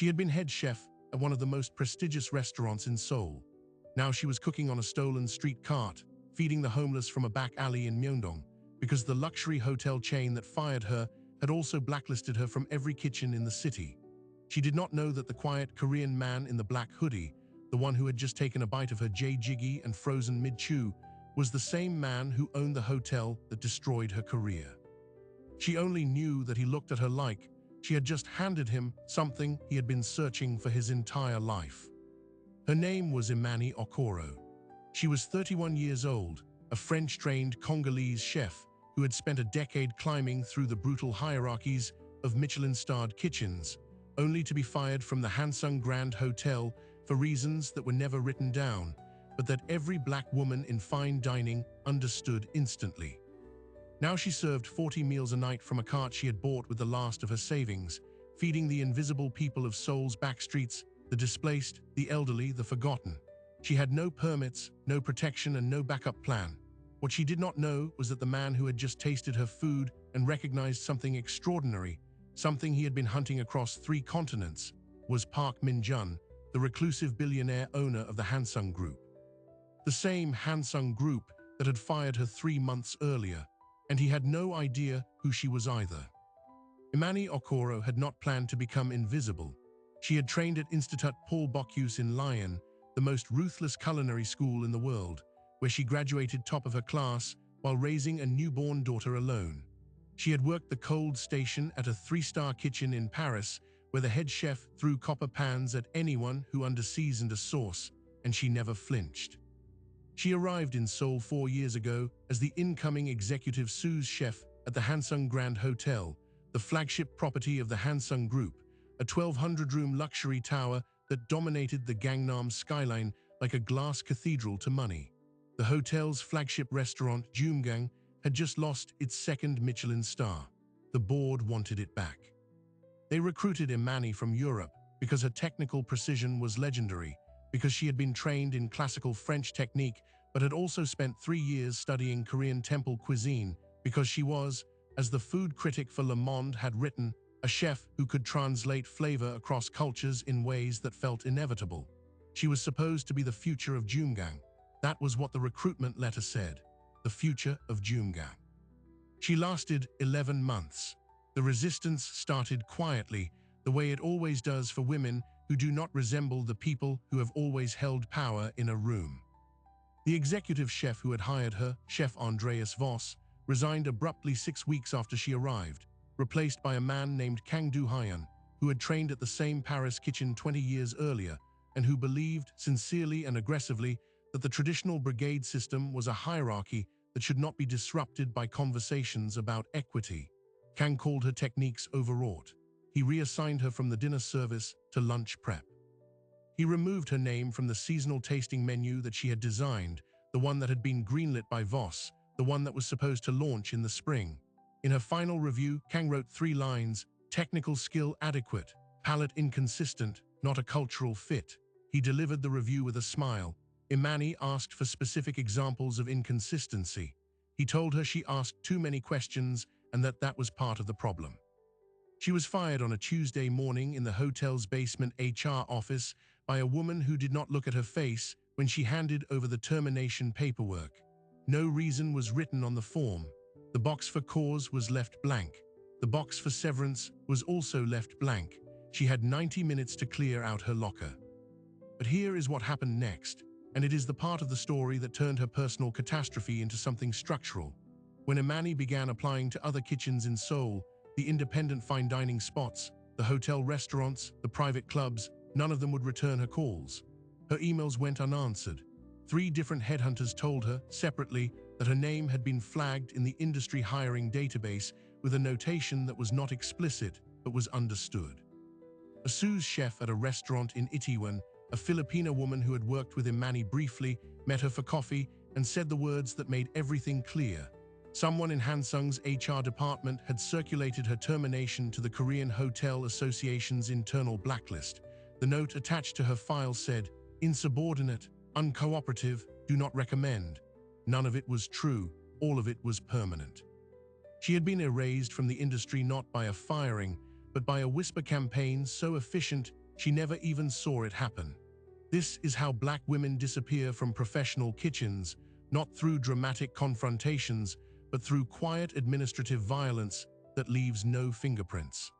She had been head chef at one of the most prestigious restaurants in Seoul. Now she was cooking on a stolen street cart, feeding the homeless from a back alley in Myeongdong, because the luxury hotel chain that fired her had also blacklisted her from every kitchen in the city. She did not know that the quiet Korean man in the black hoodie, the one who had just taken a bite of her jjiggy and frozen mid-chew, was the same man who owned the hotel that destroyed her career. She only knew that he looked at her like she had just handed him something he had been searching for his entire life. Her name was Imani Okoro. She was 31 years old, a French-trained Congolese chef who had spent a decade climbing through the brutal hierarchies of Michelin-starred kitchens, only to be fired from the Hansung Grand Hotel for reasons that were never written down, but that every black woman in fine dining understood instantly. Now she served 40 meals a night from a cart she had bought with the last of her savings, feeding the invisible people of Seoul's backstreets, the displaced, the elderly, the forgotten. She had no permits, no protection, and no backup plan. What she did not know was that the man who had just tasted her food and recognized something extraordinary, something he had been hunting across 3 continents, was Park Min-jun, the reclusive billionaire owner of the Hansung Group. The same Hansung Group that had fired her 3 months earlier, and he had no idea who she was either. Imani Okoro had not planned to become invisible. She had trained at Institut Paul Bocuse in Lyon, the most ruthless culinary school in the world, where she graduated top of her class while raising a newborn daughter alone. She had worked the cold station at a 3-star kitchen in Paris, where the head chef threw copper pans at anyone who under-seasoned a sauce, and she never flinched. She arrived in Seoul 4 years ago as the incoming executive sous chef at the Hansung Grand Hotel, the flagship property of the Hansung Group, a 1,200-room luxury tower that dominated the Gangnam skyline like a glass cathedral to money. The hotel's flagship restaurant, Jumgang, had just lost its 2nd Michelin star. The board wanted it back. They recruited Imani from Europe because her technical precision was legendary, because she had been trained in classical French technique but had also spent 3 years studying Korean temple cuisine, because she was, as the food critic for Le Monde had written, a chef who could translate flavor across cultures in ways that felt inevitable. She was supposed to be the future of Jumgang. That was what the recruitment letter said, the future of Jumgang. She lasted 11 months. The resistance started quietly, the way it always does for women who do not resemble the people who have always held power in a room. The executive chef who had hired her, Chef Andreas Voss, resigned abruptly 6 weeks after she arrived, replaced by a man named Kang Do-hyun, who had trained at the same Paris kitchen 20 years earlier and who believed, sincerely and aggressively, that the traditional brigade system was a hierarchy that should not be disrupted by conversations about equity. Kang called her techniques overwrought. He reassigned her from the dinner service to lunch prep. He removed her name from the seasonal tasting menu that she had designed, the one that had been greenlit by Voss, the one that was supposed to launch in the spring. In her final review, Kang wrote 3 lines: technical skill adequate, palate inconsistent, not a cultural fit. He delivered the review with a smile. Imani asked for specific examples of inconsistency. He told her she asked too many questions and that was part of the problem. She was fired on a Tuesday morning in the hotel's basement HR office by a woman who did not look at her face when she handed over the termination paperwork. No reason was written on the form. The box for cause was left blank. The box for severance was also left blank. She had 90 minutes to clear out her locker. But here is what happened next, and it is the part of the story that turned her personal catastrophe into something structural. When Imani began applying to other kitchens in Seoul, the independent fine dining spots, the hotel restaurants, the private clubs, none of them would return her calls. Her emails went unanswered. 3 different headhunters told her, separately, that her name had been flagged in the industry hiring database with a notation that was not explicit but was understood. A sous chef at a restaurant in Itaewon, a Filipina woman who had worked with Imani briefly, met her for coffee and said the words that made everything clear. Someone in Hansung's HR department had circulated her termination to the Korean Hotel Association's internal blacklist. The note attached to her file said, "Insubordinate, uncooperative, do not recommend." None of it was true, all of it was permanent. She had been erased from the industry not by a firing, but by a whisper campaign so efficient she never even saw it happen. This is how black women disappear from professional kitchens, not through dramatic confrontations, but through quiet administrative violence that leaves no fingerprints.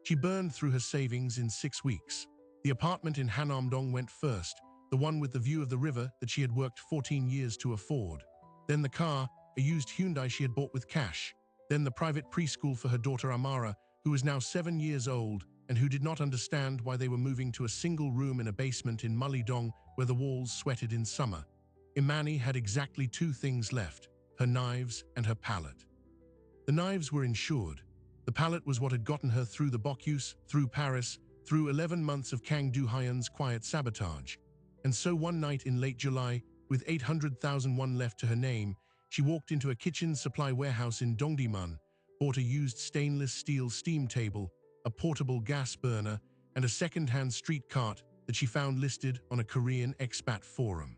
She burned through her savings in 6 weeks. The apartment in Hanamdong went first, the one with the view of the river that she had worked 14 years to afford. Then the car, a used Hyundai she had bought with cash. Then the private preschool for her daughter Amara, who was now 7 years old and who did not understand why they were moving to a single room in a basement in Mullydong where the walls sweated in summer. Imani had exactly 2 things left, her knives and her palette. The knives were insured. The palette was what had gotten her through the Bocuse, through Paris, through 11 months of Kang Do-hyun's quiet sabotage. And so one night in late July, with 800,000 won left to her name, she walked into a kitchen supply warehouse in Dongdaemun, bought a used stainless steel steam table, a portable gas burner, and a second-hand street cart that she found listed on a Korean expat forum.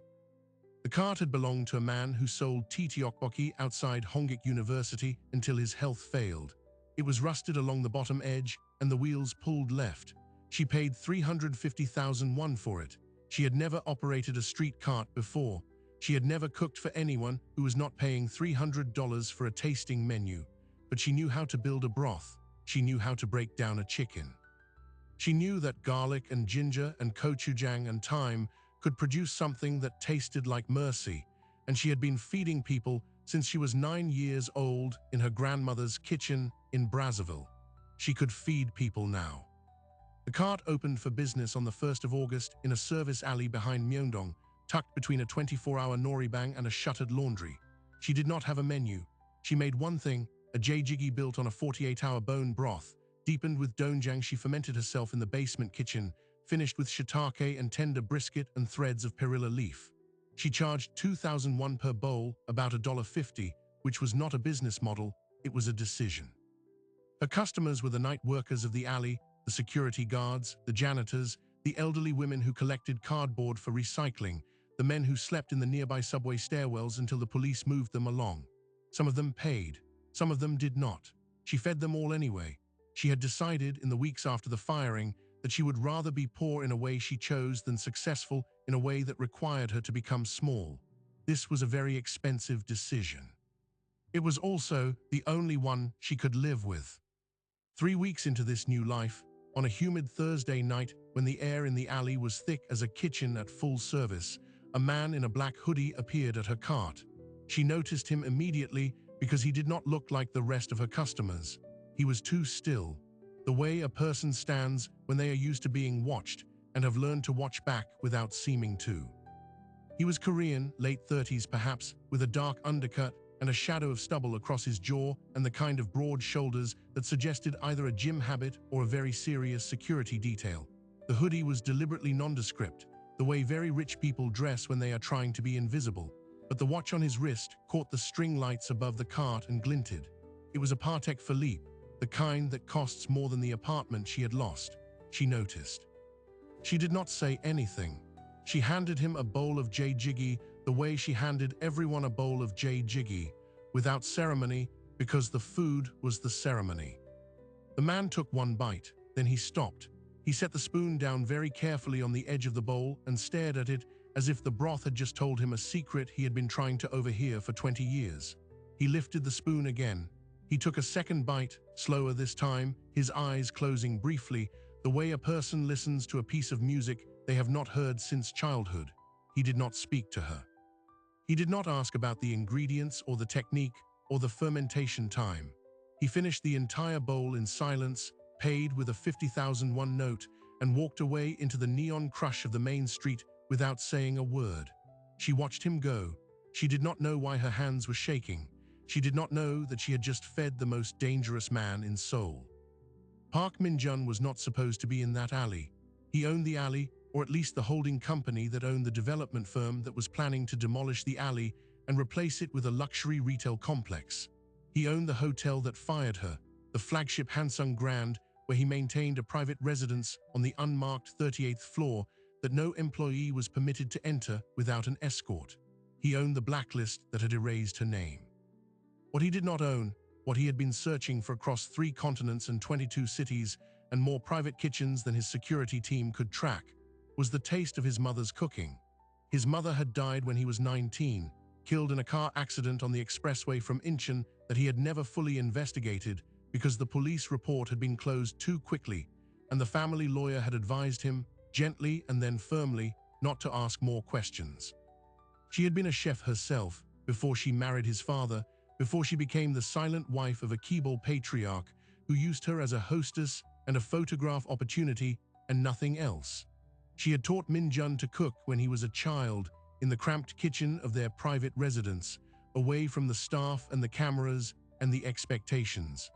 The cart had belonged to a man who sold tteokbokki outside Hongik University until his health failed. It was rusted along the bottom edge and the wheels pulled left. She paid 350,000 won for it. She had never operated a street cart before. She had never cooked for anyone who was not paying $300 for a tasting menu. But she knew how to build a broth. She knew how to break down a chicken. She knew that garlic and ginger and gochujang and thyme could produce something that tasted like mercy, and she had been feeding people since she was 9 years old in her grandmother's kitchen in Brazzaville. She could feed people now. The cart opened for business on the 1st of August in a service alley behind Myeongdong, tucked between a 24-hour noribang and a shuttered laundry. She did not have a menu. She made one thing, a jjiggy built on a 48-hour bone broth, deepened with doenjang she fermented herself in the basement kitchen, finished with shiitake and tender brisket and threads of perilla leaf. She charged 2,000 won per bowl, about $1.50, which was not a business model, it was a decision. Her customers were the night workers of the alley, the security guards, the janitors, the elderly women who collected cardboard for recycling, the men who slept in the nearby subway stairwells until the police moved them along. Some of them paid, some of them did not. She fed them all anyway. She had decided in the weeks after the firing that she would rather be poor in a way she chose than successful in a way that required her to become small. This was a very expensive decision. It was also the only one she could live with. 3 weeks into this new life, on a humid Thursday night when the air in the alley was thick as a kitchen at full service, a man in a black hoodie appeared at her cart. She noticed him immediately because he did not look like the rest of her customers. He was too still, the way a person stands when they are used to being watched and have learned to watch back without seeming to. He was Korean, late 30s perhaps, with a dark undercut and a shadow of stubble across his jaw and the kind of broad shoulders that suggested either a gym habit or a very serious security detail. The hoodie was deliberately nondescript, the way very rich people dress when they are trying to be invisible, but the watch on his wrist caught the string lights above the cart and glinted. It was a Patek Philippe, the kind that costs more than the apartment she had lost. She noticed. She did not say anything. She handed him a bowl of jjiggy the way she handed everyone a bowl of jjiggy, without ceremony, because the food was the ceremony. The man took one bite, then he stopped. He set the spoon down very carefully on the edge of the bowl and stared at it as if the broth had just told him a secret he had been trying to overhear for 20 years. He lifted the spoon again. He took a second bite, slower this time, his eyes closing briefly, the way a person listens to a piece of music they have not heard since childhood. He did not speak to her. He did not ask about the ingredients or the technique or the fermentation time. He finished the entire bowl in silence, paid with a 50,000 won note, and walked away into the neon crush of the main street without saying a word. She watched him go. She did not know why her hands were shaking. She did not know that she had just fed the most dangerous man in Seoul. Park Min-jun was not supposed to be in that alley. He owned the alley, or at least the holding company that owned the development firm that was planning to demolish the alley and replace it with a luxury retail complex. He owned the hotel that fired her, the flagship Hansung Grand, where he maintained a private residence on the unmarked 38th floor that no employee was permitted to enter without an escort. He owned the blacklist that had erased her name. What he did not own what he had been searching for across 3 continents and 22 cities and more private kitchens than his security team could track, was the taste of his mother's cooking. His mother had died when he was 19, killed in a car accident on the expressway from Incheon that he had never fully investigated because the police report had been closed too quickly, and the family lawyer had advised him, gently and then firmly, not to ask more questions. She had been a chef herself before she married his father, before she became the silent wife of a Keble patriarch who used her as a hostess and a photograph opportunity and nothing else. She had taught Min-jun to cook when he was a child in the cramped kitchen of their private residence, away from the staff and the cameras and the expectations.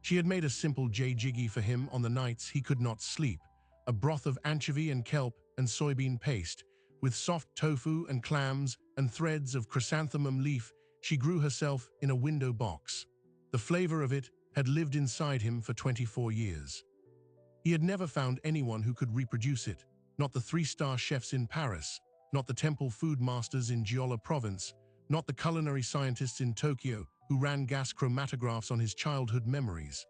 She had made a simple jjigae for him on the nights he could not sleep, a broth of anchovy and kelp and soybean paste, with soft tofu and clams and threads of chrysanthemum leaf she grew herself in a window box. The flavor of it had lived inside him for 24 years. He had never found anyone who could reproduce it, not the 3-star chefs in Paris, not the temple food masters in Jeolla province, not the culinary scientists in Tokyo who ran gas chromatographs on his childhood memories.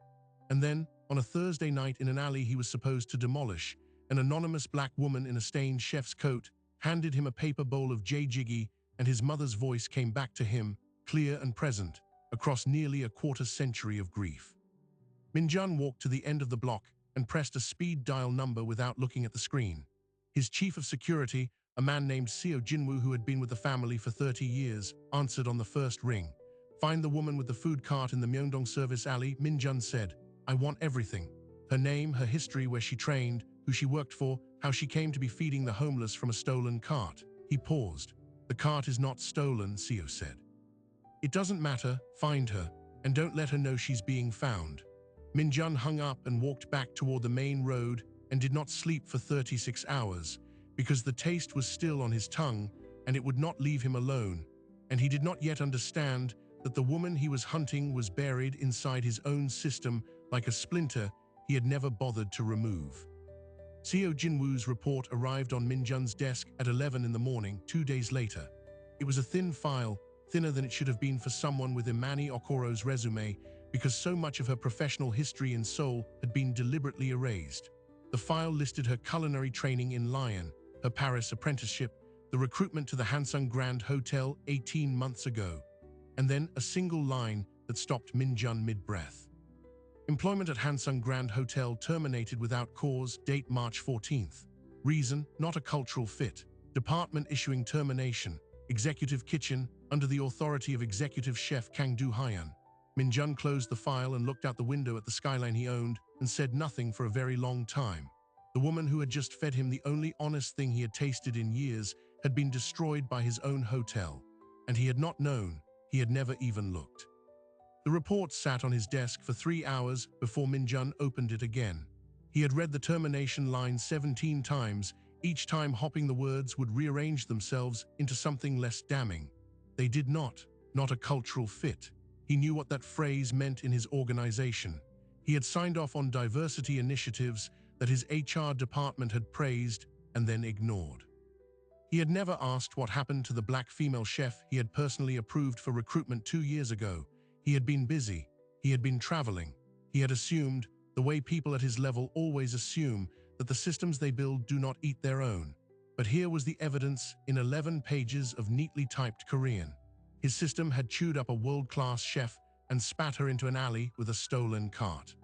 And then, on a Thursday night in an alley he was supposed to demolish, an anonymous black woman in a stained chef's coat handed him a paper bowl of jjigae, and his mother's voice came back to him, clear and present, across nearly a quarter-century of grief. Min-jun walked to the end of the block and pressed a speed dial number without looking at the screen. His chief of security, a man named Seo Jinwoo who had been with the family for 30 years, answered on the first ring. "Find the woman with the food cart in the Myeongdong service alley," Min-jun said. "I want everything. Her name, her history, where she trained, who she worked for, how she came to be feeding the homeless from a stolen cart." He paused. "The cart is not stolen," Seo said. "It doesn't matter, find her, and don't let her know she's being found." Min-jun hung up and walked back toward the main road and did not sleep for 36 hours, because the taste was still on his tongue and it would not leave him alone, and he did not yet understand that the woman he was hunting was buried inside his own system like a splinter he had never bothered to remove. Seo Jinwoo's report arrived on Min-jun's desk at 11 in the morning, 2 days later. It was a thin file, thinner than it should have been for someone with Imani Okoro's resume, because so much of her professional history in Seoul had been deliberately erased. The file listed her culinary training in Lyon, her Paris apprenticeship, the recruitment to the Hansung Grand Hotel 18 months ago, and then a single line that stopped Min-jun mid-breath. Employment at Hansung Grand Hotel terminated without cause, date March 14th. Reason, not a cultural fit. Department issuing termination. Executive kitchen, under the authority of executive chef Kang Do-hyun. Min-jun closed the file and looked out the window at the skyline he owned and said nothing for a very long time. The woman who had just fed him the only honest thing he had tasted in years had been destroyed by his own hotel, and he had not known, he had never even looked. The report sat on his desk for 3 hours before Min-jun opened it again. He had read the termination line 17 times, each time hoping the words would rearrange themselves into something less damning. They did not a cultural fit. He knew what that phrase meant in his organization. He had signed off on diversity initiatives that his HR department had praised and then ignored. He had never asked what happened to the black female chef he had personally approved for recruitment 2 years ago. He had been busy. He had been traveling. He had assumed, the way people at his level always assume, that the systems they build do not eat their own. But here was the evidence in 11 pages of neatly typed Korean. His system had chewed up a world-class chef and spat her into an alley with a stolen cart.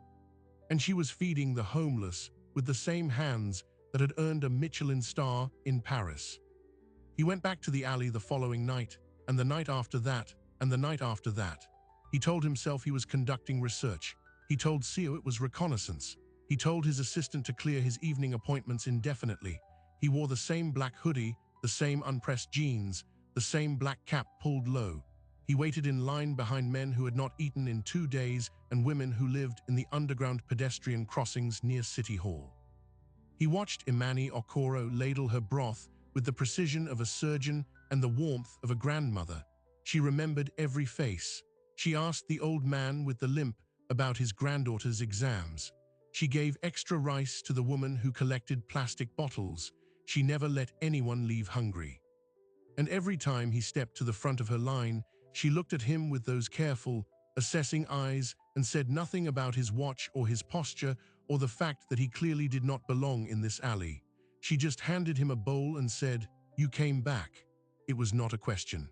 And she was feeding the homeless with the same hands that had earned a Michelin star in Paris. He went back to the alley the following night, and the night after that, and the night after that. He told himself he was conducting research. He told Seo it was reconnaissance. He told his assistant to clear his evening appointments indefinitely. He wore the same black hoodie, the same unpressed jeans, the same black cap pulled low. He waited in line behind men who had not eaten in 2 days and women who lived in the underground pedestrian crossings near City Hall. He watched Imani Okoro ladle her broth with the precision of a surgeon and the warmth of a grandmother. She remembered every face. She asked the old man with the limp about his granddaughter's exams. She gave extra rice to the woman who collected plastic bottles. She never let anyone leave hungry. And every time he stepped to the front of her line, she looked at him with those careful, assessing eyes, and said nothing about his watch or his posture or the fact that he clearly did not belong in this alley. She just handed him a bowl and said, "You came back." It was not a question.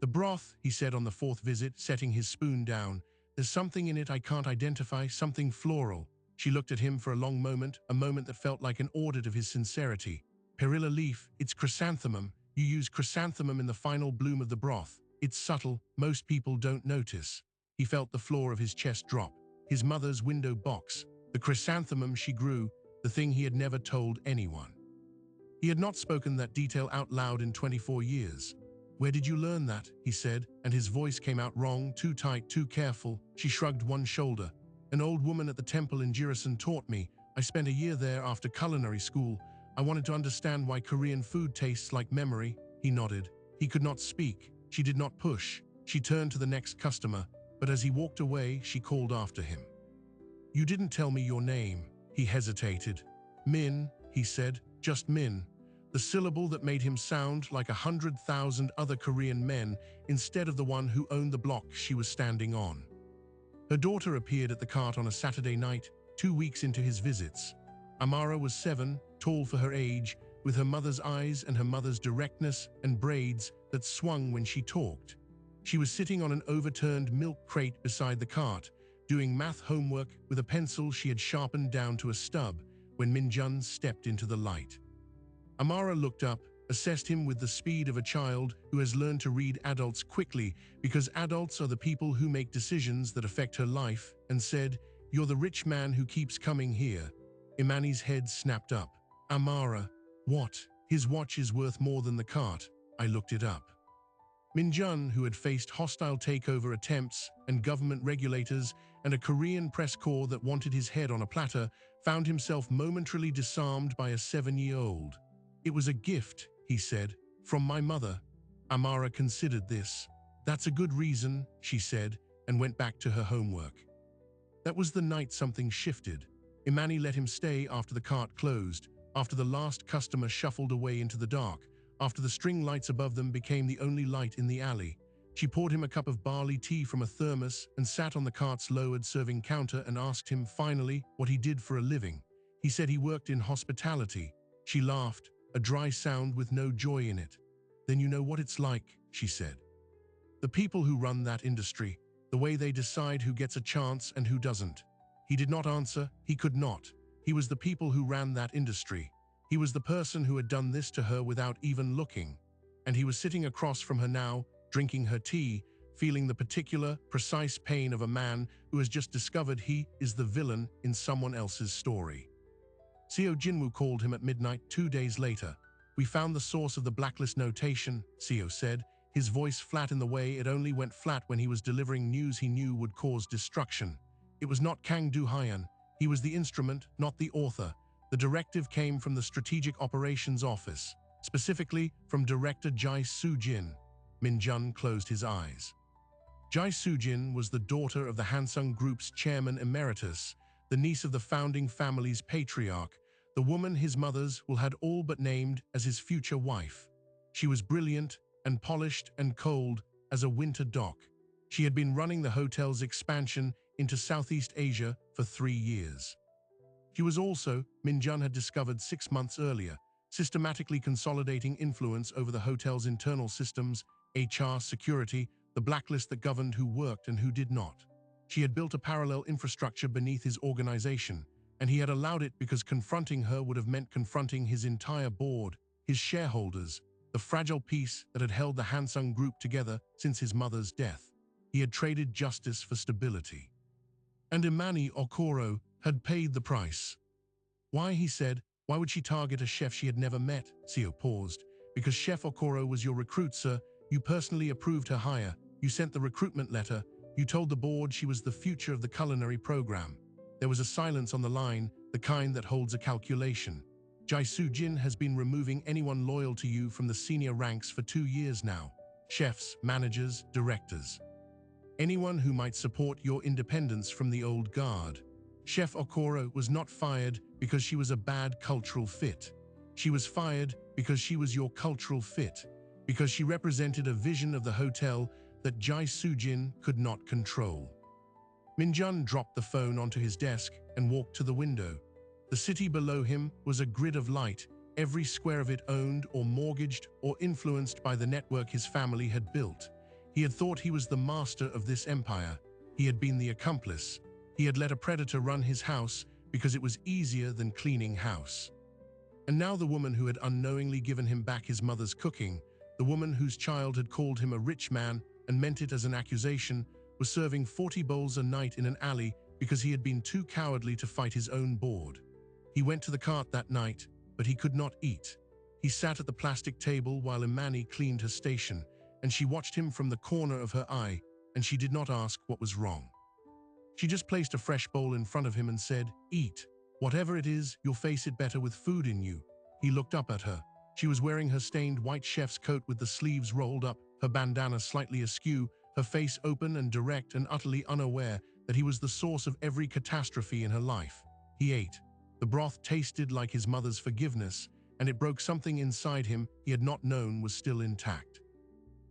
"The broth," he said on the fourth visit, setting his spoon down. "There's something in it I can't identify, something floral." She looked at him for a long moment, a moment that felt like an audit of his sincerity. "Perilla leaf, it's chrysanthemum. You use chrysanthemum in the final bloom of the broth. It's subtle, most people don't notice." He felt the floor of his chest drop. His mother's window box, the chrysanthemum she grew, the thing he had never told anyone. He had not spoken that detail out loud in 24 years. "Where did you learn that?" he said, and his voice came out wrong, too tight, too careful. She shrugged one shoulder. "An old woman at the temple in Jirisan taught me. I spent a year there after culinary school. I wanted to understand why Korean food tastes like memory." He nodded. He could not speak. She did not push. She turned to the next customer, but as he walked away, she called after him. "You didn't tell me your name." He hesitated. "Min," he said, "just Min." The syllable that made him sound like 100,000 other Korean men instead of the one who owned the block she was standing on. Her daughter appeared at the cart on a Saturday night, 2 weeks into his visits. Amara was 7, tall for her age, with her mother's eyes and her mother's directness and braids that swung when she talked. She was sitting on an overturned milk crate beside the cart, doing math homework with a pencil she had sharpened down to a stub when Minjun stepped into the light. Amara looked up, assessed him with the speed of a child who has learned to read adults quickly because adults are the people who make decisions that affect her life, and said, "You're the rich man who keeps coming here." Imani's head snapped up. "Amara, what? His watch is worth more than the cart." I looked it up. Minjun, who had faced hostile takeover attempts and government regulators and a Korean press corps that wanted his head on a platter, found himself momentarily disarmed by a 7-year-old. "It was a gift," he said, "from my mother." Amara considered this. "That's a good reason," she said, and went back to her homework. That was the night something shifted. Imani let him stay after the cart closed, after the last customer shuffled away into the dark, after the string lights above them became the only light in the alley. She poured him a cup of barley tea from a thermos and sat on the cart's lowered serving counter and asked him finally what he did for a living. He said he worked in hospitality. She laughed, a dry sound with no joy in it. "Then you know what it's like," she said. "The people who run that industry, the way they decide who gets a chance and who doesn't." He did not answer. He could not. He was the people who ran that industry. He was the person who had done this to her without even looking. And he was sitting across from her now, drinking her tea, feeling the particular, precise pain of a man who has just discovered he is the villain in someone else's story. Seo Jinwoo called him at midnight 2 days later. "We found the source of the blacklist notation," Seo said, his voice flat in the way it only went flat when he was delivering news he knew would cause destruction. It was not Kang Do-hyun. He was the instrument, not the author. The directive came from the Strategic Operations Office, specifically from Director Jae Soo-jin. Minjun closed his eyes. Jae Soo-jin was the daughter of the Hansung Group's chairman emeritus, the niece of the founding family's patriarch, the woman his mother's will had all but named as his future wife. She was brilliant and polished and cold as a winter dock. She had been running the hotel's expansion into Southeast Asia for 3 years. She was also, Minjun had discovered 6 months earlier, systematically consolidating influence over the hotel's internal systems, HR, security, the blacklist that governed who worked and who did not. She had built a parallel infrastructure beneath his organization, and he had allowed it because confronting her would have meant confronting his entire board, his shareholders, the fragile piece that had held the Hansung Group together since his mother's death. He had traded justice for stability. And Imani Okoro had paid the price. "Why," he said, "why would she target a chef she had never met?" Seo paused. "Because Chef Okoro was your recruit, sir. You personally approved her hire. You sent the recruitment letter. You told the board she was the future of the culinary program." There was a silence on the line, the kind that holds a calculation. "Jae Soo-jin has been removing anyone loyal to you from the senior ranks for 2 years now. Chefs, managers, directors. Anyone who might support your independence from the old guard. Chef Okoro was not fired because she was a bad cultural fit. She was fired because she was your cultural fit, because she represented a vision of the hotel that Jai Soo-jin could not control. Min-jun dropped the phone onto his desk and walked to the window. The city below him was a grid of light, every square of it owned or mortgaged or influenced by the network his family had built. He had thought he was the master of this empire. He had been the accomplice. He had let a predator run his house because it was easier than cleaning house. And now the woman who had unknowingly given him back his mother's cooking, the woman whose child had called him a rich man and meant it as an accusation, was serving 40 bowls a night in an alley because he had been too cowardly to fight his own board. He went to the cart that night, but he could not eat. He sat at the plastic table while Imani cleaned her station, and she watched him from the corner of her eye, and she did not ask what was wrong. She just placed a fresh bowl in front of him and said, "Eat. Whatever it is, you'll face it better with food in you." He looked up at her. She was wearing her stained white chef's coat with the sleeves rolled up, her bandana slightly askew, her face open and direct and utterly unaware that he was the source of every catastrophe in her life. He ate. The broth tasted like his mother's forgiveness, and it broke something inside him he had not known was still intact.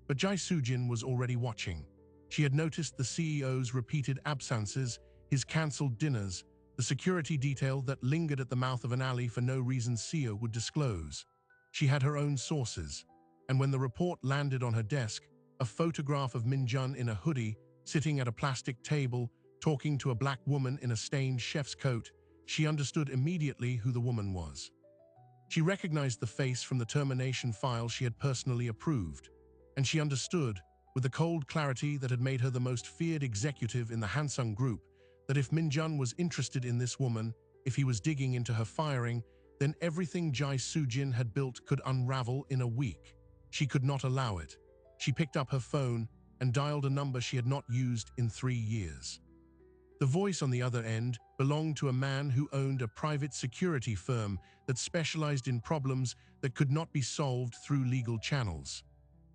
But Jai Soo-jin was already watching. She had noticed the CEO's repeated absences, his cancelled dinners, the security detail that lingered at the mouth of an alley for no reason CEO would disclose. She had her own sources, and when the report landed on her desk, a photograph of Min-jun in a hoodie, sitting at a plastic table, talking to a black woman in a stained chef's coat, she understood immediately who the woman was. She recognized the face from the termination file she had personally approved, and she understood, with the cold clarity that had made her the most feared executive in the Hansung Group, that if Min-jun was interested in this woman, if he was digging into her firing, then everything Jai Soo-jin had built could unravel in a week. She could not allow it. She picked up her phone and dialed a number she had not used in 3 years. The voice on the other end belonged to a man who owned a private security firm that specialized in problems that could not be solved through legal channels.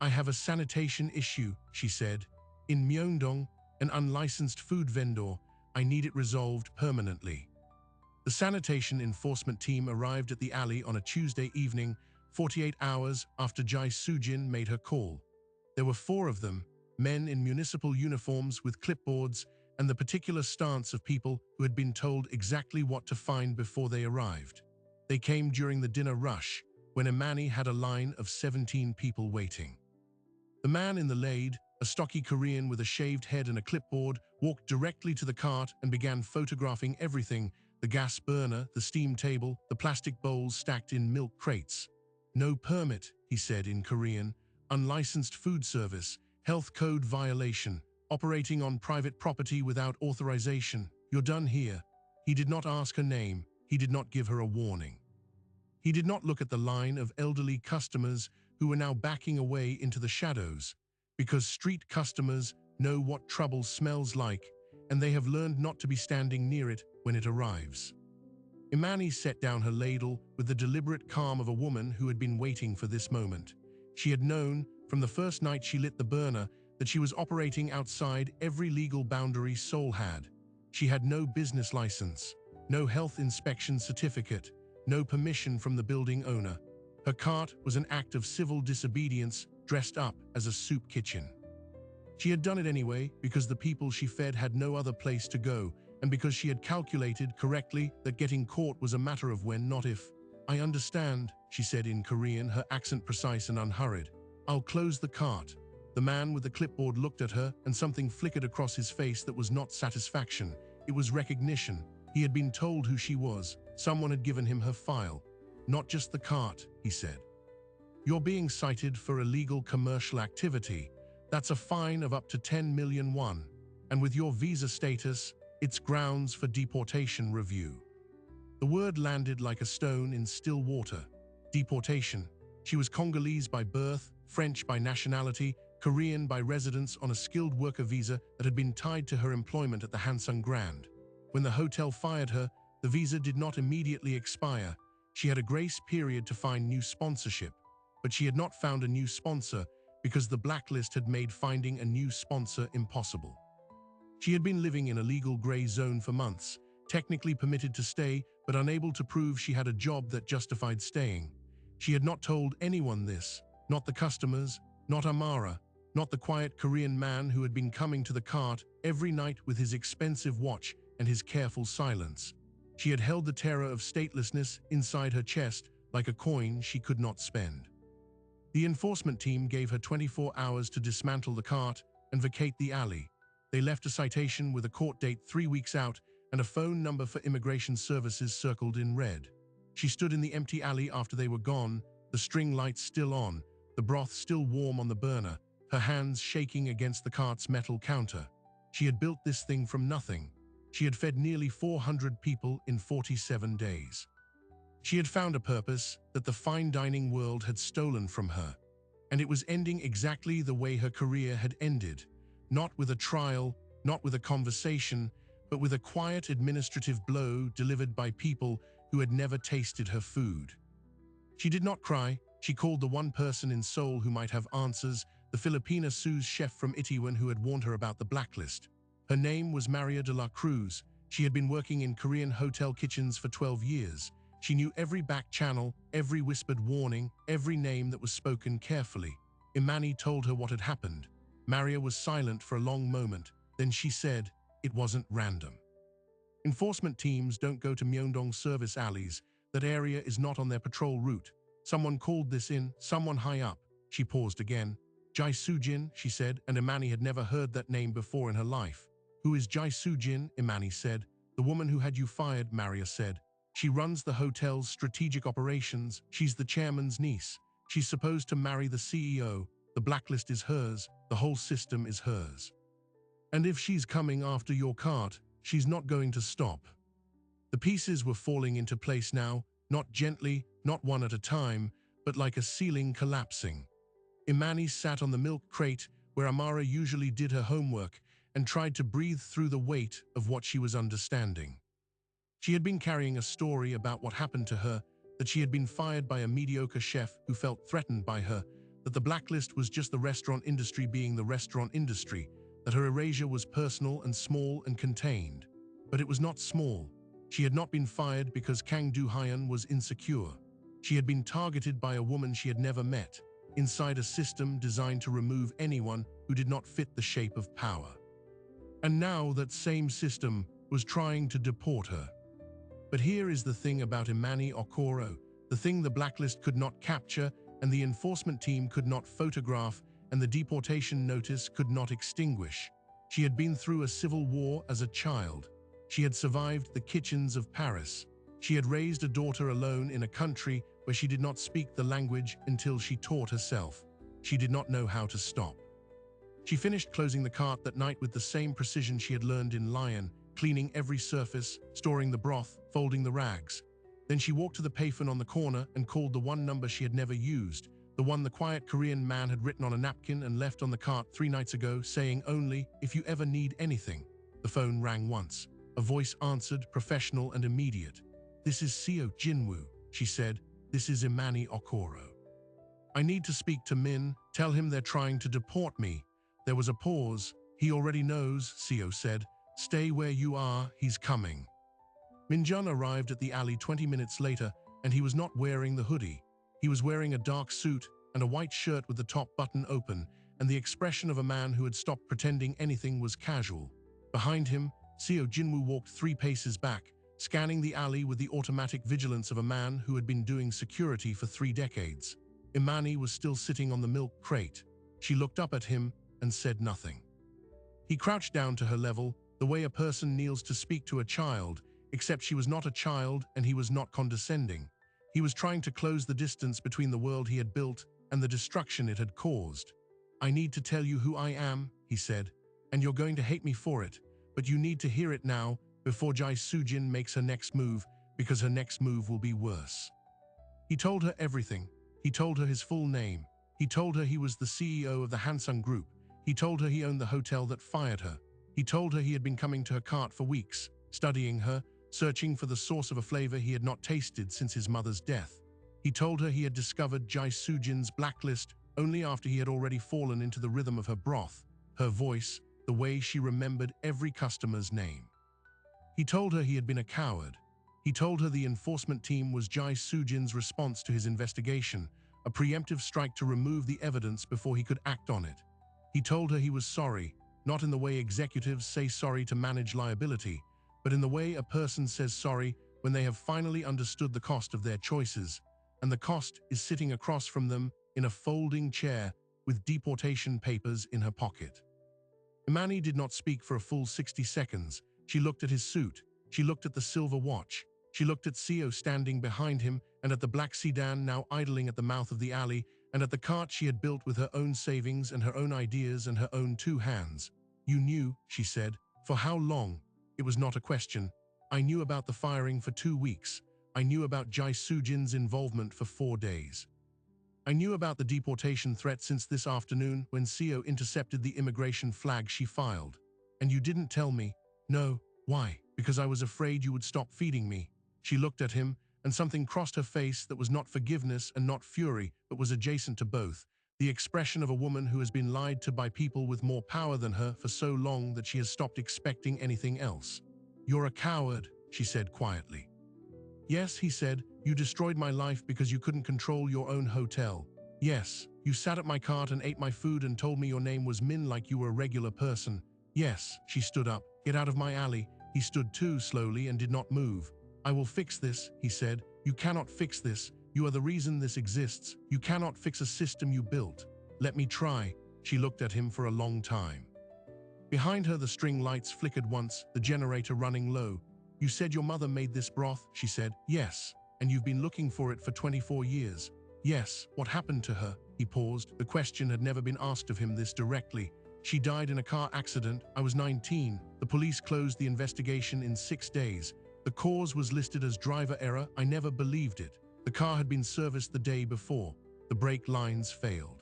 "I have a sanitation issue," she said. "In Myeongdong, an unlicensed food vendor. I need it resolved permanently." The sanitation enforcement team arrived at the alley on a Tuesday evening, 48 hours after Jai Soo-jin made her call. There were 4 of them, men in municipal uniforms with clipboards and the particular stance of people who had been told exactly what to find before they arrived. They came during the dinner rush, when Imani had a line of 17 people waiting. The man in the lead, a stocky Korean with a shaved head and a clipboard, walked directly to the cart and began photographing everything: the gas burner, the steam table, the plastic bowls stacked in milk crates. "No permit," he said in Korean, "unlicensed food service, health code violation, operating on private property without authorization. You're done here." He did not ask her name. He did not give her a warning. He did not look at the line of elderly customers who were now backing away into the shadows, because street customers know what trouble smells like, and they have learned not to be standing near it when it arrives. Imani set down her ladle with the deliberate calm of a woman who had been waiting for this moment. She had known, from the first night she lit the burner, that she was operating outside every legal boundary Seoul had. She had no business license, no health inspection certificate, no permission from the building owner. Her cart was an act of civil disobedience dressed up as a soup kitchen. She had done it anyway because the people she fed had no other place to go, and because she had calculated correctly that getting caught was a matter of when, not if. "I understand," she said in Korean, her accent precise and unhurried. "I'll close the cart." The man with the clipboard looked at her, and something flickered across his face that was not satisfaction. It was recognition. He had been told who she was. Someone had given him her file. "Not just the cart," he said. "You're being cited for illegal commercial activity. That's a fine of up to 10 million won. And with your visa status, it's grounds for deportation review." The word landed like a stone in still water. Deportation. She was Congolese by birth, French by nationality, Korean by residence on a skilled worker visa that had been tied to her employment at the Hansung Grand. When the hotel fired her, the visa did not immediately expire. She had a grace period to find new sponsorship, but she had not found a new sponsor because the blacklist had made finding a new sponsor impossible. She had been living in a legal gray zone for months, technically permitted to stay, but unable to prove she had a job that justified staying. She had not told anyone this, not the customers, not Amara, not the quiet Korean man who had been coming to the cart every night with his expensive watch and his careful silence. She had held the terror of statelessness inside her chest like a coin she could not spend. The enforcement team gave her 24 hours to dismantle the cart and vacate the alley. They left a citation with a court date 3 weeks out and a phone number for immigration services circled in red. She stood in the empty alley after they were gone, the string lights still on, the broth still warm on the burner, her hands shaking against the cart's metal counter. She had built this thing from nothing. She had fed nearly 400 people in 47 days. She had found a purpose that the fine dining world had stolen from her, and it was ending exactly the way her career had ended, not with a trial, not with a conversation, but with a quiet administrative blow delivered by people who had never tasted her food. She did not cry. She called the one person in Seoul who might have answers, the Filipina sous chef from Itaewon who had warned her about the blacklist. Her name was Maria de la Cruz. She had been working in Korean hotel kitchens for 12 years. She knew every back channel, every whispered warning, every name that was spoken carefully. Imani told her what had happened. Maria was silent for a long moment. Then she said, "It wasn't random. Enforcement teams don't go to Myeongdong service alleys. That area is not on their patrol route. Someone called this in, someone high up." She paused again. "Jai Soo-jin," she said, and Imani had never heard that name before in her life. "Who is Jai Soo-jin?" Imani said. "The woman who had you fired," Maria said. "She runs the hotel's strategic operations. She's the chairman's niece. She's supposed to marry the CEO. The blacklist is hers. The whole system is hers. And if she's coming after your cart, she's not going to stop." The pieces were falling into place now, not gently, not one at a time, but like a ceiling collapsing. Imani sat on the milk crate where Amara usually did her homework and tried to breathe through the weight of what she was understanding. She had been carrying a story about what happened to her, that she had been fired by a mediocre chef who felt threatened by her, that the blacklist was just the restaurant industry being the restaurant industry, that her erasure was personal and small and contained. But it was not small. She had not been fired because Kang Do-hyun was insecure. She had been targeted by a woman she had never met, inside a system designed to remove anyone who did not fit the shape of power. And now that same system was trying to deport her. But here is the thing about Imani Okoro, the thing the blacklist could not capture and the enforcement team could not photograph and the deportation notice could not extinguish. She had been through a civil war as a child. She had survived the kitchens of Paris. She had raised a daughter alone in a country where she did not speak the language until she taught herself. She did not know how to stop. She finished closing the cart that night with the same precision she had learned in Lion, cleaning every surface, storing the broth, folding the rags. Then she walked to the payphone on the corner and called the one number she had never used, the one the quiet Korean man had written on a napkin and left on the cart 3 nights ago, saying only, "If you ever need anything." The phone rang once. A voice answered, professional and immediate. "This is Seo Jinwoo," she said. "This is Imani Okoro. I need to speak to Min. Tell him they're trying to deport me." There was a pause. "He already knows," Seo said. "Stay where you are, he's coming." Minjun arrived at the alley 20 minutes later, and he was not wearing the hoodie. He was wearing a dark suit and a white shirt with the top button open, and the expression of a man who had stopped pretending anything was casual. Behind him, Seo Jinwoo walked 3 paces back, scanning the alley with the automatic vigilance of a man who had been doing security for 3 decades. Imani was still sitting on the milk crate. She looked up at him and said nothing. He crouched down to her level, the way a person kneels to speak to a child, except she was not a child and he was not condescending. He was trying to close the distance between the world he had built and the destruction it had caused. "I need to tell you who I am," he said, "and you're going to hate me for it, but you need to hear it now before Jai Soo-jin makes her next move, because her next move will be worse." He told her everything. He told her his full name. He told her he was the CEO of the Hansung Group. He told her he owned the hotel that fired her. He told her he had been coming to her cart for weeks, studying her, searching for the source of a flavor he had not tasted since his mother's death. He told her he had discovered Jai Soo-jin's blacklist only after he had already fallen into the rhythm of her broth, her voice, the way she remembered every customer's name. He told her he had been a coward. He told her the enforcement team was Jai Soo-jin's response to his investigation, a preemptive strike to remove the evidence before he could act on it. He told her he was sorry, not in the way executives say sorry to manage liability, but in the way a person says sorry when they have finally understood the cost of their choices, and the cost is sitting across from them in a folding chair with deportation papers in her pocket. Imani did not speak for a full 60 seconds. She looked at his suit. She looked at the silver watch. She looked at Sio standing behind him and at the black sedan now idling at the mouth of the alley and at the cart she had built with her own savings and her own ideas and her own 2 hands. "You knew," she said. "For how long?" It was not a question. "I knew about the firing for 2 weeks. I knew about Jai Sujin's involvement for 4 days. I knew about the deportation threat since this afternoon when Sio intercepted the immigration flag she filed. And you didn't tell me." "No. Why?" "Because I was afraid you would stop feeding me." She looked at him, and something crossed her face that was not forgiveness and not fury, but was adjacent to both. The expression of a woman who has been lied to by people with more power than her for so long that she has stopped expecting anything else. "You're a coward," she said quietly. "Yes," he said, "you destroyed my life because you couldn't control your own hotel. Yes, you sat at my cart and ate my food and told me your name was Min like you were a regular person. Yes." She stood up. "Get out of my alley." He stood too slowly and did not move. "I will fix this," he said. "You cannot fix this. You are the reason this exists. You cannot fix a system you built." "Let me try." She looked at him for a long time. Behind her the string lights flickered once, the generator running low. "You said your mother made this broth," she said. "Yes. And you've been looking for it for 24 years. "Yes. What happened to her?" He paused. The question had never been asked of him this directly. "She died in a car accident. I was 19. The police closed the investigation in 6 days. The cause was listed as driver error. I never believed it. The car had been serviced the day before. The brake lines failed.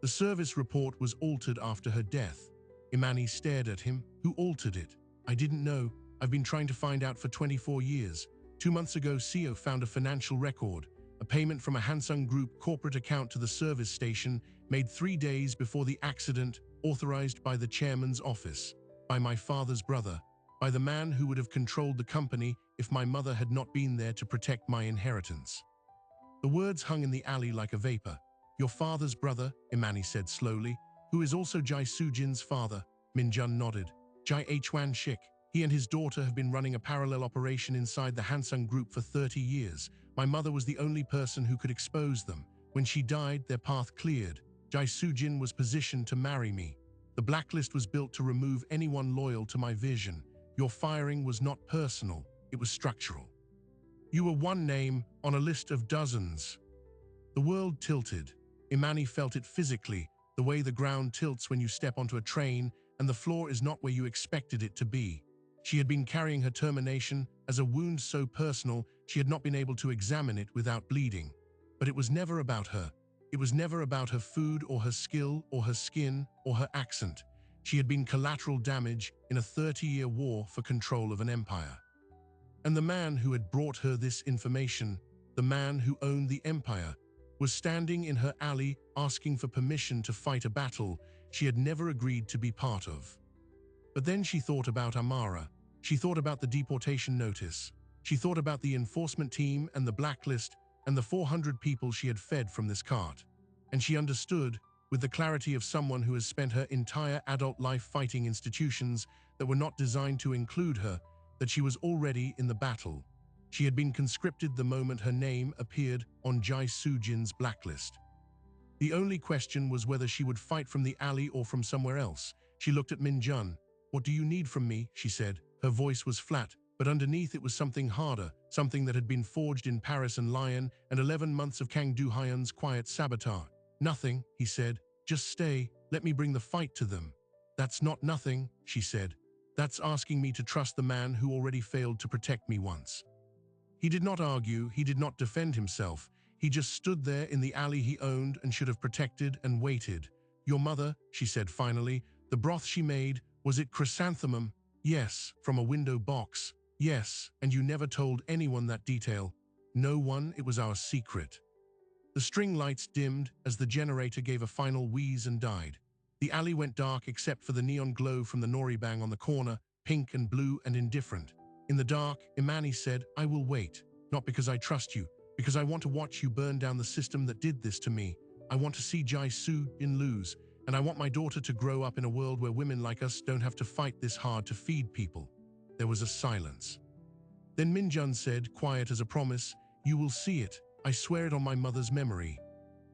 The service report was altered after her death." Imani stared at him. "Who altered it?" "I didn't know. I've been trying to find out for 24 years. 2 months ago, Sio found a financial record, a payment from a Hansung Group corporate account to the service station made 3 days before the accident, authorized by the chairman's office, by my father's brother, by the man who would have controlled the company if my mother had not been there to protect my inheritance." The words hung in the alley like a vapor. "Your father's brother," Imani said slowly, "who is also Jai Sujin's father." Minjun nodded. "Jai Hwan Shik. He and his daughter have been running a parallel operation inside the Hansung Group for 30 years. My mother was the only person who could expose them. When she died, their path cleared. Jai Sujin was positioned to marry me. The blacklist was built to remove anyone loyal to my vision. Your firing was not personal, it was structural. You were one name on a list of dozens." The world tilted. Imani felt it physically, the way the ground tilts when you step onto a train and the floor is not where you expected it to be. She had been carrying her termination as a wound so personal she had not been able to examine it without bleeding. But it was never about her. It was never about her food or her skill or her skin or her accent. She had been collateral damage in a 30-year war for control of an empire. And the man who had brought her this information, the man who owned the empire, was standing in her alley asking for permission to fight a battle she had never agreed to be part of. But then she thought about Amara. She thought about the deportation notice. She thought about the enforcement team and the blacklist and the 400 people she had fed from this cart. And she understood, with the clarity of someone who has spent her entire adult life fighting institutions that were not designed to include her, that she was already in the battle. She had been conscripted the moment her name appeared on Jai Sujin's blacklist. The only question was whether she would fight from the alley or from somewhere else. She looked at Minjun. "What do you need from me?" she said. Her voice was flat, but underneath it was something harder, something that had been forged in Paris and Lyon and 11 months of Kang Du-hyun's quiet sabotage. "Nothing," he said. "Just stay. Let me bring the fight to them." "That's not nothing," she said. "That's asking me to trust the man who already failed to protect me once." He did not argue, he did not defend himself. He just stood there in the alley he owned and should have protected and waited. "Your mother," she said finally, "the broth she made, was it chrysanthemum?" "Yes." "From a window box?" "Yes." "And you never told anyone that detail?" "No one, it was our secret." The string lights dimmed as the generator gave a final wheeze and died. The alley went dark except for the neon glow from the Noribang on the corner, pink and blue and indifferent. In the dark, Imani said, "I will wait, not because I trust you, because I want to watch you burn down the system that did this to me. I want to see Jai Sujin lose, And I want my daughter to grow up in a world where women like us don't have to fight this hard to feed people." There was a silence. Then Minjun said, quiet as a promise, "You will see it. I swear it on my mother's memory."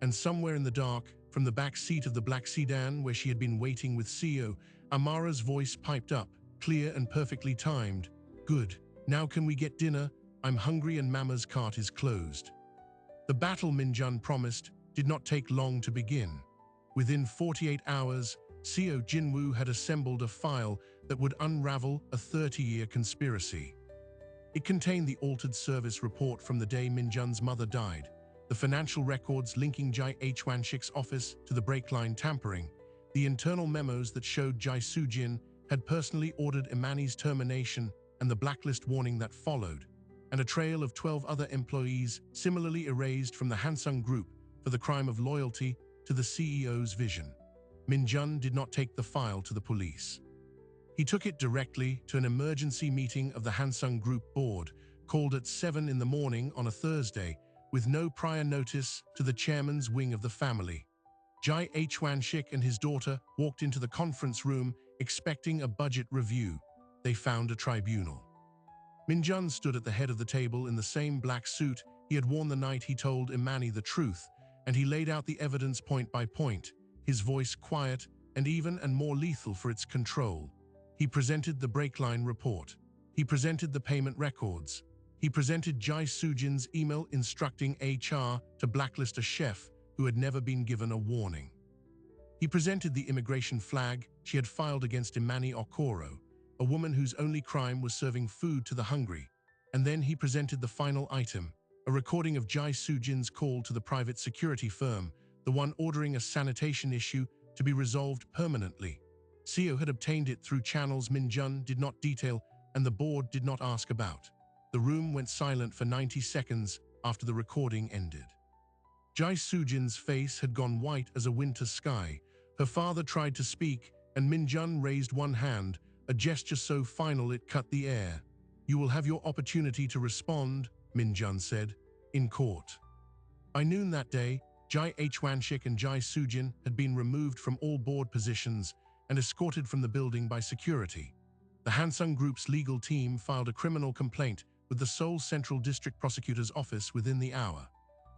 And somewhere in the dark, from the back seat of the black sedan where she had been waiting with Seo, Amara's voice piped up, clear and perfectly timed. "Good. Now can we get dinner? I'm hungry and Mama's cart is closed." The battle, Minjun promised, did not take long to begin. Within 48 hours, Seo Jinwoo had assembled a file that would unravel a 30-year conspiracy. It contained the altered service report from the day Minjun's mother died, the financial records linking Jai Hwanshik's office to the brake line tampering, the internal memos that showed Jai Soo-jin had personally ordered Imani's termination and the blacklist warning that followed, and a trail of 12 other employees similarly erased from the Hansung Group for the crime of loyalty to the CEO's vision. Minjun did not take the file to the police. He took it directly to an emergency meeting of the Hansung Group board, called at 7 in the morning on a Thursday, with no prior notice to the chairman's wing of the family. Jai Hwanshik and his daughter walked into the conference room expecting a budget review. They found a tribunal. Minjun stood at the head of the table in the same black suit he had worn the night he told Imani the truth, and he laid out the evidence point by point, his voice quiet and even and more lethal for its control. He presented the brake line report. He presented the payment records. He presented Jai Soo-jin's email instructing HR to blacklist a chef who had never been given a warning. He presented the immigration flag she had filed against Imani Okoro, a woman whose only crime was serving food to the hungry. And then he presented the final item, a recording of Jai Soo-jin's call to the private security firm, the one ordering a sanitation issue to be resolved permanently. Seo had obtained it through channels Minjun did not detail and the board did not ask about. The room went silent for 90 seconds after the recording ended. Jai Soo-jin's face had gone white as a winter sky. Her father tried to speak, and Minjun raised one hand, a gesture so final it cut the air. "You will have your opportunity to respond," Minjun said, "in court." By noon that day, Jai Hwanshik and Jai Soo-jin had been removed from all board positions and escorted from the building by security. The Hansung Group's legal team filed a criminal complaint with the Seoul Central District Prosecutor's Office within the hour.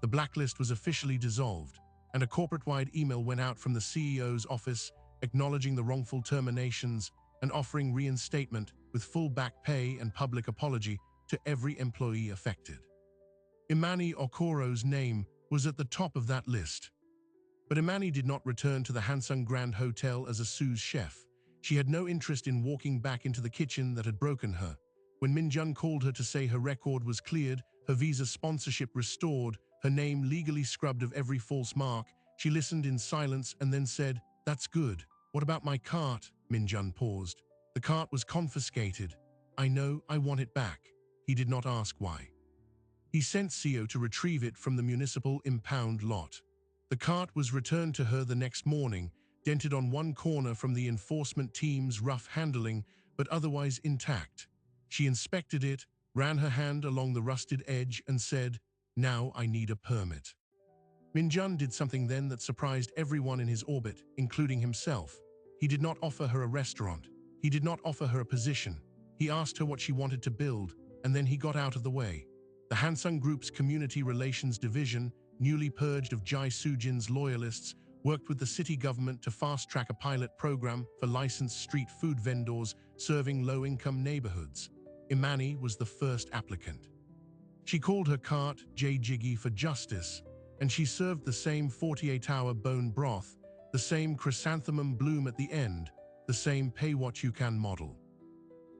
The blacklist was officially dissolved, and a corporate-wide email went out from the CEO's office acknowledging the wrongful terminations and offering reinstatement with full back pay and public apology to every employee affected. Imani Okoro's name was at the top of that list. But Imani did not return to the Hansung Grand Hotel as a sous chef. She had no interest in walking back into the kitchen that had broken her. When Minjun called her to say her record was cleared, her visa sponsorship restored, her name legally scrubbed of every false mark, she listened in silence and then said, "That's good. What about my cart?" Minjun paused. "The cart was confiscated. I know, I want it back." He did not ask why. He sent Seo to retrieve it from the municipal impound lot. The cart was returned to her the next morning, dented on one corner from the enforcement team's rough handling, but otherwise intact. She inspected it, ran her hand along the rusted edge and said, "Now I need a permit." Minjun did something then that surprised everyone in his orbit, including himself. He did not offer her a restaurant. He did not offer her a position. He asked her what she wanted to build, and then he got out of the way. The Hansung Group's Community Relations Division, newly purged of Jai Soo-jin's loyalists, worked with the city government to fast-track a pilot program for licensed street food vendors serving low-income neighborhoods. Imani was the first applicant. She called her cart J Jiggy for Justice, and she served the same 48-hour bone broth, the same chrysanthemum bloom at the end, the same pay-what-you-can model.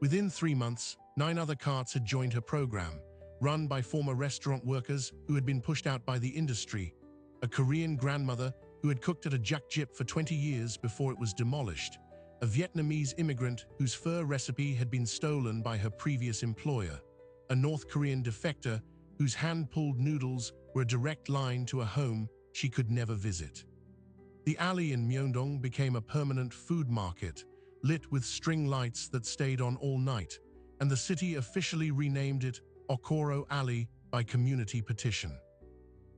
Within 3 months, 9 other carts had joined her program, run by former restaurant workers who had been pushed out by the industry, a Korean grandmother who had cooked at a jakjip for 20 years before it was demolished, a Vietnamese immigrant whose pho recipe had been stolen by her previous employer, a North Korean defector whose hand-pulled noodles were a direct line to a home she could never visit. The alley in Myeongdong became a permanent food market, lit with string lights that stayed on all night, and the city officially renamed it Okoro Alley by community petition.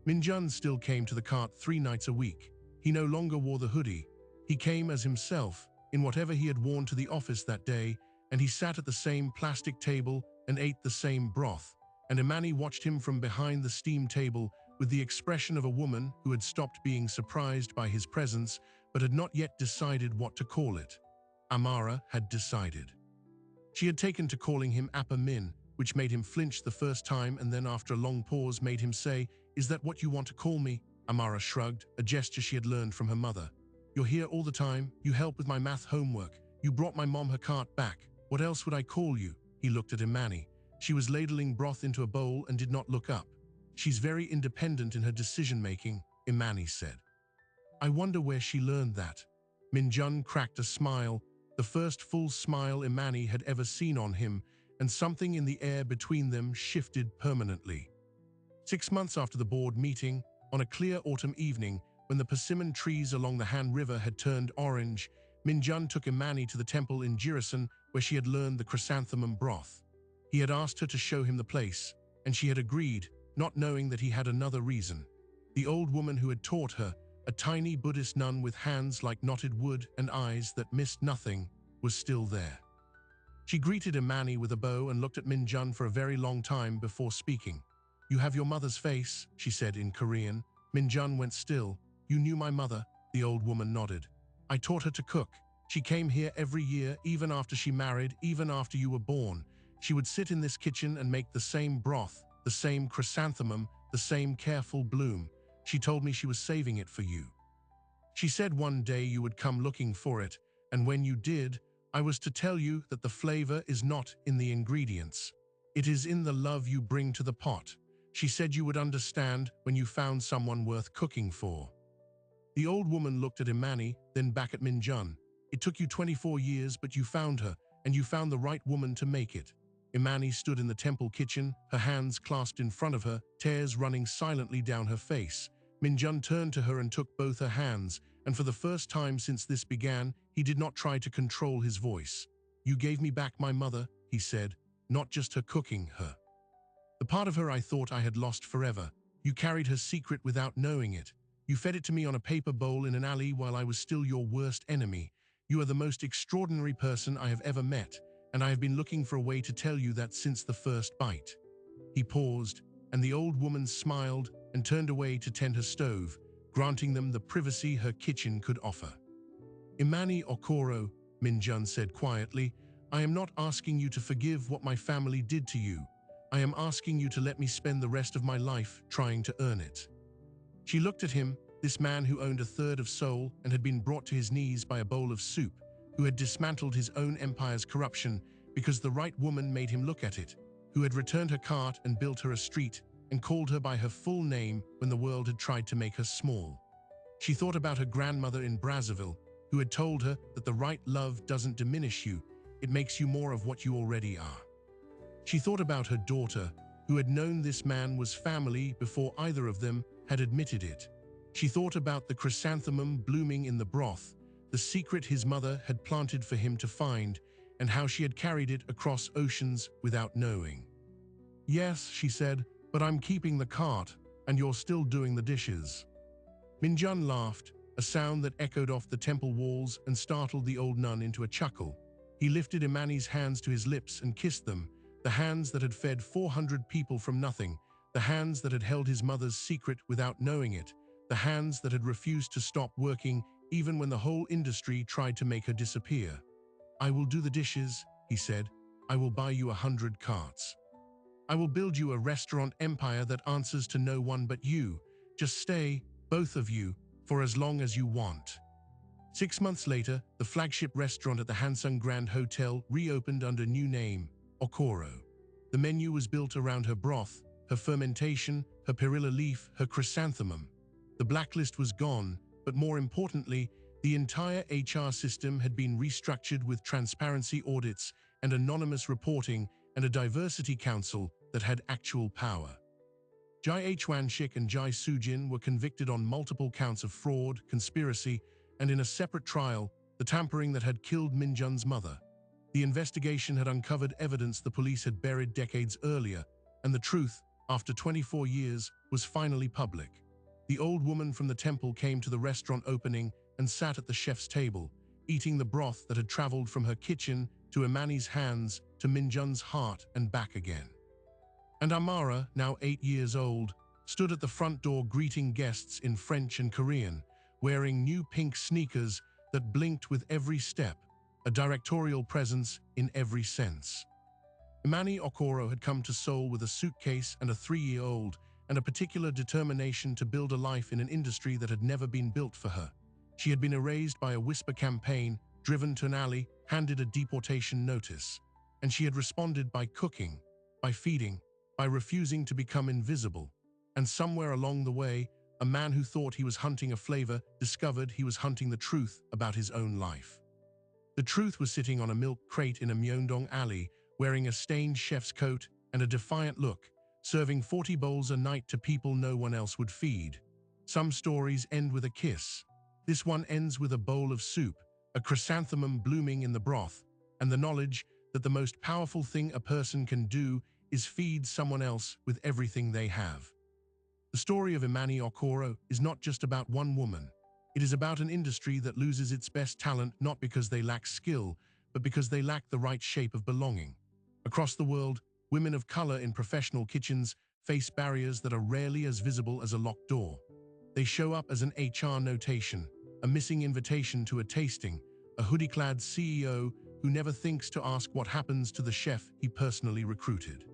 Minjun still came to the cart 3 nights a week. He no longer wore the hoodie, He came as himself, in whatever he had worn to the office that day, and he sat at the same plastic table and ate the same broth, and Imani watched him from behind the steam table with the expression of a woman who had stopped being surprised by his presence but had not yet decided what to call it. Amara had decided. She had taken to calling him Appa Min, which made him flinch the first time and then after a long pause made him say, "Is that what you want to call me?" Amara shrugged, a gesture she had learned from her mother. "You're here all the time, you help with my math homework, you brought my mom her cart back. What else would I call you?" He looked at Imani. She was ladling broth into a bowl and did not look up. "She's very independent in her decision-making," Imani said. "I wonder where she learned that." Minjun cracked a smile, the first full smile Imani had ever seen on him, and something in the air between them shifted permanently. 6 months after the board meeting, on a clear autumn evening, when the persimmon trees along the Han River had turned orange, Minjun took Imani to the temple in Jirisan where she had learned the chrysanthemum broth. He had asked her to show him the place, and she had agreed, not knowing that he had another reason. The old woman who had taught her, a tiny Buddhist nun with hands like knotted wood and eyes that missed nothing, was still there. She greeted Imani with a bow and looked at Minjun for a very long time before speaking. "You have your mother's face," she said in Korean. Minjun went still. "You knew my mother?" The old woman nodded. "I taught her to cook. She came here every year, even after she married, even after you were born. She would sit in this kitchen and make the same broth, the same chrysanthemum, the same careful bloom. She told me she was saving it for you. She said one day you would come looking for it, and when you did, I was to tell you that the flavor is not in the ingredients. It is in the love you bring to the pot. She said you would understand when you found someone worth cooking for." The old woman looked at Imani, then back at Minjun. "It took you 24 years, but you found her, and you found the right woman to make it." Imani stood in the temple kitchen, her hands clasped in front of her, tears running silently down her face. Minjun turned to her and took both her hands, and for the first time since this began, he did not try to control his voice. "You gave me back my mother," he said, "not just her cooking, her. The part of her I thought I had lost forever. You carried her secret without knowing it. You fed it to me on a paper bowl in an alley while I was still your worst enemy. You are the most extraordinary person I have ever met, and I have been looking for a way to tell you that since the first bite." He paused, and the old woman smiled and turned away to tend her stove, granting them the privacy her kitchen could offer. "Imani Okoro," Minjun said quietly, "I am not asking you to forgive what my family did to you. I am asking you to let me spend the rest of my life trying to earn it." She looked at him, this man who owned a third of Seoul and had been brought to his knees by a bowl of soup, who had dismantled his own empire's corruption because the right woman made him look at it, who had returned her cart and built her a street and called her by her full name when the world had tried to make her small. She thought about her grandmother in Brazzaville, who had told her that the right love doesn't diminish you, it makes you more of what you already are. She thought about her daughter, who had known this man was family before either of them had admitted it. She thought about the chrysanthemum blooming in the broth, the secret his mother had planted for him to find, and how she had carried it across oceans without knowing. "Yes," she said, "but I'm keeping the cart, and you're still doing the dishes." Minjun laughed, a sound that echoed off the temple walls and startled the old nun into a chuckle. He lifted Imani's hands to his lips and kissed them, the hands that had fed 400 people from nothing, the hands that had held his mother's secret without knowing it, the hands that had refused to stop working even when the whole industry tried to make her disappear. "I will do the dishes," he said. "I will buy you 100 carts. I will build you a restaurant empire that answers to no one but you. Just stay, both of you, for as long as you want." 6 months later, the flagship restaurant at the Hansung Grand Hotel reopened under new name, Okoro. The menu was built around her broth, her fermentation, her perilla leaf, her chrysanthemum. The blacklist was gone, but more importantly, the entire HR system had been restructured with transparency audits and anonymous reporting and a diversity council that had actual power. Jai Hwan-shik and Jai Soo-jin were convicted on multiple counts of fraud, conspiracy, and in a separate trial, the tampering that had killed Minjun's mother. The investigation had uncovered evidence the police had buried decades earlier, and the truth, after 24 years, was finally public. The old woman from the temple came to the restaurant opening, and sat at the chef's table, eating the broth that had traveled from her kitchen to Imani's hands to Minjun's heart and back again. And Amara, now 8 years old, stood at the front door greeting guests in French and Korean, wearing new pink sneakers that blinked with every step, a directorial presence in every sense. Imani Okoro had come to Seoul with a suitcase and a 3-year-old, and a particular determination to build a life in an industry that had never been built for her. She had been erased by a whisper campaign, driven to an alley, handed a deportation notice. And she had responded by cooking, by feeding, by refusing to become invisible. And somewhere along the way, a man who thought he was hunting a flavor discovered he was hunting the truth about his own life. The truth was sitting on a milk crate in a Myeongdong alley, wearing a stained chef's coat and a defiant look, serving 40 bowls a night to people no one else would feed. Some stories end with a kiss. This one ends with a bowl of soup, a chrysanthemum blooming in the broth, and the knowledge that the most powerful thing a person can do is feed someone else with everything they have. The story of Imani Okoro is not just about one woman. It is about an industry that loses its best talent not because they lack skill, but because they lack the right shape of belonging. Across the world, women of color in professional kitchens face barriers that are rarely as visible as a locked door. They show up as an HR notation, a missing invitation to a tasting, a hoodie-clad CEO who never thinks to ask what happens to the chef he personally recruited.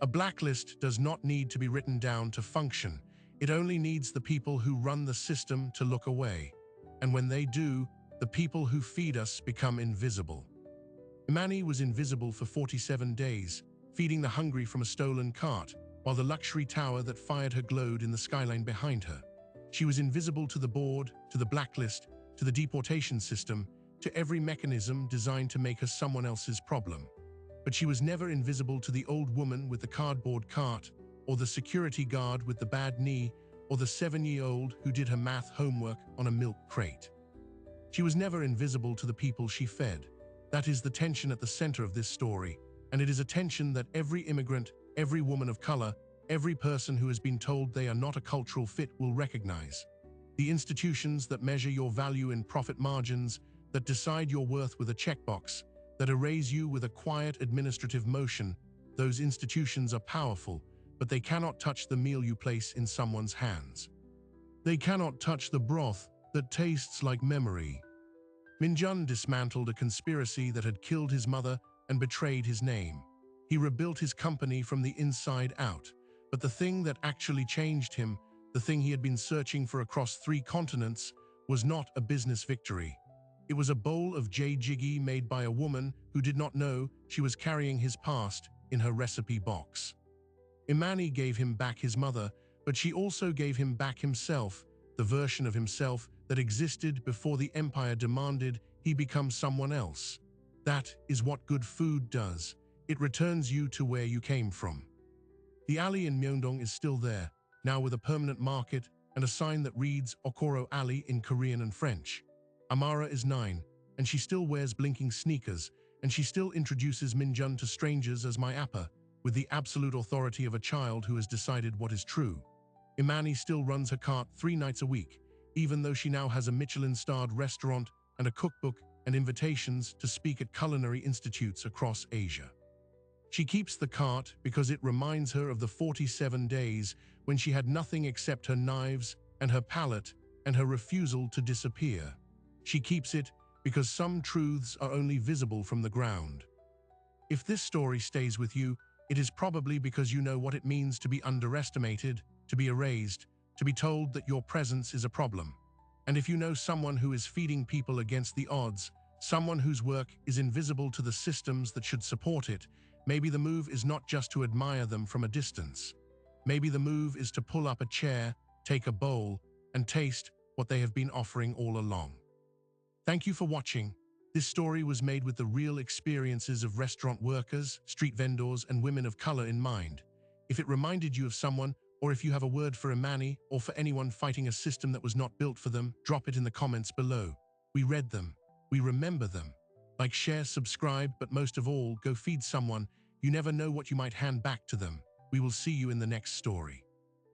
A blacklist does not need to be written down to function. It only needs the people who run the system to look away. And when they do, the people who feed us become invisible. Imani was invisible for 47 days, feeding the hungry from a stolen cart, while the luxury tower that fired her glowed in the skyline behind her. She was invisible to the board, to the blacklist, to the deportation system, to every mechanism designed to make her someone else's problem. But she was never invisible to the old woman with the cardboard cart, or the security guard with the bad knee, or the 7-year-old who did her math homework on a milk crate. She was never invisible to the people she fed. That is the tension at the center of this story, and it is a tension that every immigrant, every woman of color, every person who has been told they are not a cultural fit will recognize. The institutions that measure your value in profit margins, that decide your worth with a checkbox, that erase you with a quiet administrative motion, those institutions are powerful, but they cannot touch the meal you place in someone's hands. They cannot touch the broth that tastes like memory. Minjun dismantled a conspiracy that had killed his mother and betrayed his name. He rebuilt his company from the inside out, but the thing that actually changed him, the thing he had been searching for across 3 continents, was not a business victory. It was a bowl of jjigae made by a woman who did not know she was carrying his past in her recipe box. Imani gave him back his mother, but she also gave him back himself, the version of himself that existed before the empire demanded he become someone else. That is what good food does. It returns you to where you came from. The alley in Myeongdong is still there, now with a permanent market and a sign that reads Okoro Alley in Korean and French. Amara is 9, and she still wears blinking sneakers, and she still introduces Minjun to strangers as my appa, with the absolute authority of a child who has decided what is true. Imani still runs her cart 3 nights a week, even though she now has a Michelin-starred restaurant and a cookbook and invitations to speak at culinary institutes across Asia. She keeps the cart because it reminds her of the 47 days when she had nothing except her knives and her palette and her refusal to disappear. She keeps it because some truths are only visible from the ground. If this story stays with you, it is probably because you know what it means to be underestimated, to be erased, to be told that your presence is a problem. And if you know someone who is feeding people against the odds, someone whose work is invisible to the systems that should support it, maybe the move is not just to admire them from a distance. Maybe the move is to pull up a chair, take a bowl, and taste what they have been offering all along. Thank you for watching. This story was made with the real experiences of restaurant workers, street vendors, and women of color in mind. If it reminded you of someone, or if you have a word for Imani or for anyone fighting a system that was not built for them, drop it in the comments below. We read them. We remember them. Like, share, subscribe, but most of all, go feed someone. You never know what you might hand back to them. We will see you in the next story.